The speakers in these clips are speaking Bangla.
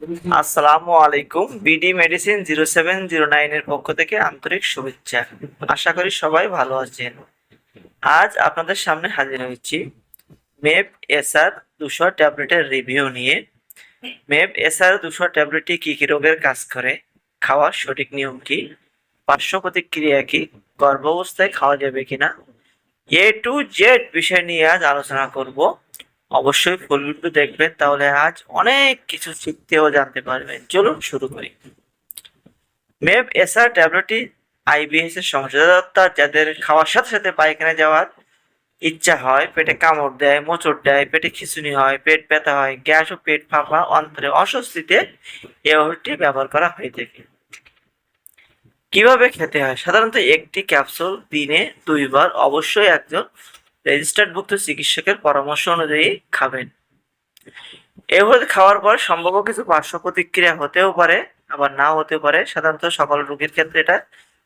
আসসালামু আলাইকুম। বিডি মেডিসিন 0709 এর পক্ষ থেকে আন্তরিক শুভেচ্ছা। আশা করি সবাই ভালো আছেন। আজ আপনাদের সামনে হাজির হয়েছি মেপ এসআর 200 ট্যাবলেটের রিভিউ নিয়ে। মেপ এসআর 200 ট্যাবলেটটি কি কি রোগের কাজ করে, খাওয়ার সঠিক নিয়ম কি, পার্শ্ব প্রতিক্রিয়া কি, গর্ভাবস্থায় খাওয়া যাবে কিনা, এ টু জেড বিষয় নিয়ে আজ আলোচনা করব। অবশ্যই ফুল ভিডিও দেখবেন, তাহলে আজ অনেক কিছু শিখতে ও জানতে পারবেন। চলুন শুরু করি। মেপ এসআর ট্যাবলেটটি আইবিএস এর সমস্যা, অর্থাৎ যাদের খাওয়ার সাথে সাথে পায়খানা যাওয়ার ইচ্ছা হয়, পেটে কামড় দেয়, মোচড় দেয়, পেটে খিঁচুনি হয়, পেট ব্যথা হয়, গ্যাস ও পেট ফাঁপা, অন্তরে অস্বস্তিতে এই ওষুধটি ব্যবহার করা হয়ে থাকে। কিভাবে খেতে হয়? সাধারণত একটি ক্যাপসুল দিনে 2 বার অবশ্যই একজন রেজিস্টার্ডভুক্ত চিকিৎসকের পরামর্শ অনুযায়ী খাবেন। এই ওষুধ খাওয়ার পর সম্ভাব্য কিছু পার্শ্ব প্রতিক্রিয়া হতেও পারে, আবার নাও হতে পারে। সাধারণত সকল রোগীর ক্ষেত্রে এটা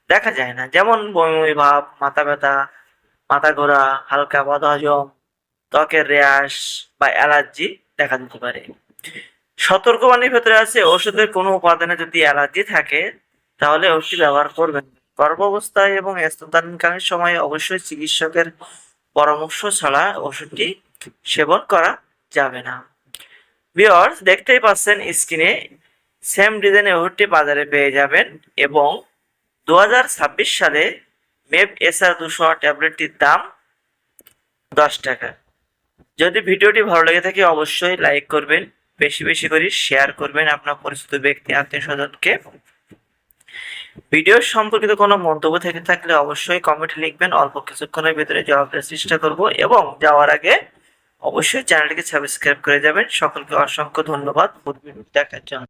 দেখা যায় না, যেমন বমি ভাব, মাথা ব্যথা, মাথা ঘোরা, হালকা বদহজম, ত্বকের র্যাশ বা অ্যালার্জি দেখা দিতে পারে। সতর্কবাণীর ভেতরে আছে, ওষুধের কোনো উপাদানে যদি অ্যালার্জি থাকে তাহলে ওষুধ ব্যবহার করবেন। গর্ভাবস্থায় এবং স্তনদানকালীন সময়ে অবশ্যই চিকিৎসকের পরামর্শ ছাড়া ওষুধটি সেবন করা যাবে না। ভিউয়ার্স, দেখতেই পাচ্ছেন স্ক্রিনে, সেম ডিজাইনের ওষুধটি বাজারে পেয়ে যাবেন এবং 2026 সালে মেপ এসআর 200 ট্যাবলেটটির দাম 10 টাকা। যদি ভিডিওটি ভালো লেগে থাকে অবশ্যই লাইক করবেন, বেশি বেশি করে শেয়ার করবেন আপনার পরিচিত ব্যক্তি, আত্মীয় স্বজনকে। ভিডিও সম্পর্কিত কোনো মন্তব্য থেকে থাকলে অবশ্যই কমেন্টে লিখবেন, অল্প কিছুক্ষণের ভিতরে জবাব দেওয়ার চেষ্টা করব। এবং যাওয়ার আগে অবশ্যই চ্যানেলটিকে সাবস্ক্রাইব করে যাবেন। সকলকে অসংখ্য ধন্যবাদ দেখার জন্য।